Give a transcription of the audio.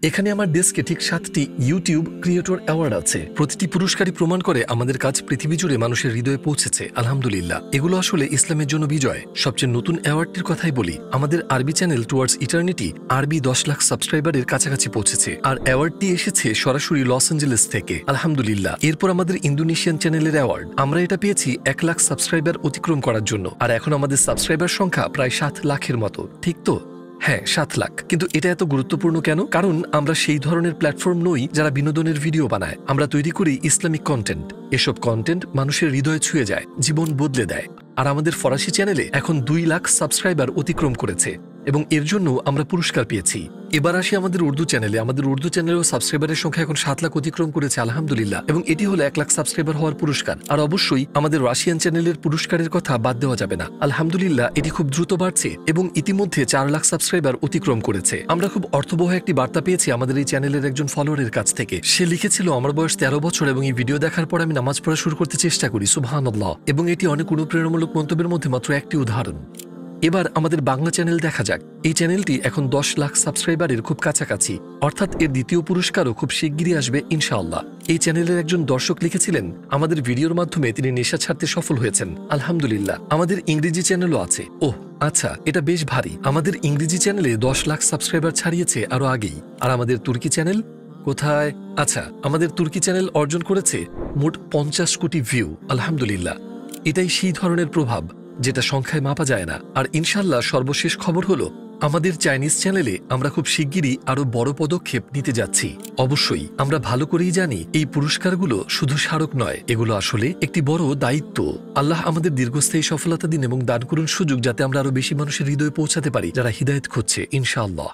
এখানে আমার ডেস্কে ঠিক 7টি ইউটিউব ক্রিয়েটর অ্যাওয়ার্ড আছে। প্রতিটি পুরস্কারই প্রমাণ করে আমাদের কাজ পৃথিবী জুড়ে মানুষের হৃদয়ে পৌঁছেছে। আলহামদুলিল্লাহ, এগুলো আসলে ইসলামের জন্য বিজয়। সবচেয়ে নতুন অ্যাওয়ার্ডটির কথাই বলি। আমাদের আরবি চ্যানেল টুয়ার্ডস ইটার্নিটি আরবি 10 লাখ সাবস্ক্রাইবারের কাছাকাছি পৌঁছেছে, আর অ্যাওয়ার্ডটি এসেছে সরাসরি লস অ্যাঞ্জেলেস থেকে। আলহামদুলিল্লাহ। এরপর আমাদের ইন্দোনেশিয়ান চ্যানেলের অ্যাওয়ার্ড, আমরা এটা পেয়েছি 1 লাখ সাবস্ক্রাইবার অতিক্রম করার জন্য, আর এখন আমাদের সাবস্ক্রাইবার সংখ্যা প্রায় 7 লাখের মতো। ঠিক তো? হ্যাঁ, 7 লাখ। কিন্তু এটা এত গুরুত্বপূর্ণ কেন? কারণ আমরা সেই ধরনের প্ল্যাটফর্ম নই যারা বিনোদনের ভিডিও বানায়। আমরা তৈরি করি ইসলামিক কন্টেন্ট। এসব কন্টেন্ট মানুষের হৃদয়ে ছুঁয়ে যায়, জীবন বদলে দেয়। আর আমাদের ফরাসি চ্যানেলে এখন 2 লাখ সাবস্ক্রাইবার অতিক্রম করেছে, এবং এর জন্য আমরা পুরস্কার পেয়েছি। এবার আসি আমাদের উর্দু চ্যানেলে। আমাদের উর্দু চ্যানেলেও সাবস্ক্রাইবারের সংখ্যা এখন 7 লাখ অতিক্রম করেছে, আলহামদুলিল্লাহ। এবং এটি হলো 1 লাখ সাবস্ক্রাইবার হওয়ার পুরস্কার। আর অবশ্যই আমাদের রাশিয়ান চ্যানেলের পুরস্কারের কথা বাদ দেওয়া যাবে না। আলহামদুলিল্লাহ, এটি খুব দ্রুত বাড়ছে এবং ইতিমধ্যে 4 লাখ সাবস্ক্রাইবার অতিক্রম করেছে। আমরা খুব অর্থবহ একটি বার্তা পেয়েছি আমাদের এই চ্যানেলের একজন ফলোয়ারের কাছ থেকে। সে লিখেছিল, আমার বয়স 13 বছর এবং এই ভিডিও দেখার পর আমি নামাজ পড়া শুরু করতে চেষ্টা করি। সুবহানাল্লাহ। এবং এটি অনেক অনুপ্রেরণামূলক মন্তব্যের মধ্যে মাত্র একটি উদাহরণ। এবার আমাদের বাংলা চ্যানেল দেখা যাক। এই চ্যানেলটি এখন 10 লাখ সাবস্ক্রাইবারের খুব কাছাকাছি, অর্থাৎ এর দ্বিতীয় পুরস্কারও খুব শিগগিরই আসবে ইনশাআল্লাহ। এই চ্যানেলের একজন দর্শক লিখেছিলেন, আমাদের ভিডিওর মাধ্যমে তিনি নেশা ছাড়তে সফল হয়েছেন। আলহামদুলিল্লাহ। আমাদের ইংরেজি চ্যানেলও আছে। ওহ আচ্ছা, এটা বেশ ভারী। আমাদের ইংরেজি চ্যানেলে 10 লাখ সাবস্ক্রাইবার ছাড়িয়েছে আরো আগেই। আর আমাদের তুর্কি চ্যানেল কোথায়? আচ্ছা, আমাদের তুর্কি চ্যানেল অর্জন করেছে মোট 50 কোটি ভিউ। আলহামদুলিল্লাহ। এটাই সেই ধরনের প্রভাব যেটা সংখ্যায় মাপা যায় না। আর ইনশাল্লাহ সর্বশেষ খবর হলো, আমাদের চাইনিজ চ্যানেলে আমরা খুব শিগগিরই আরো বড় পদক্ষেপ নিতে যাচ্ছি। অবশ্যই আমরা ভালো করেই জানি এই পুরস্কারগুলো শুধু স্মারক নয়, এগুলো আসলে একটি বড় দায়িত্ব। আল্লাহ আমাদের দীর্ঘস্থায়ী সফলতা দিন এবং দান করুন সুযোগ, যাতে আমরা আরো বেশি মানুষের হৃদয়ে পৌঁছাতে পারি যারা হিদায়াত খুঁজছে, ইনশাআল্লাহ।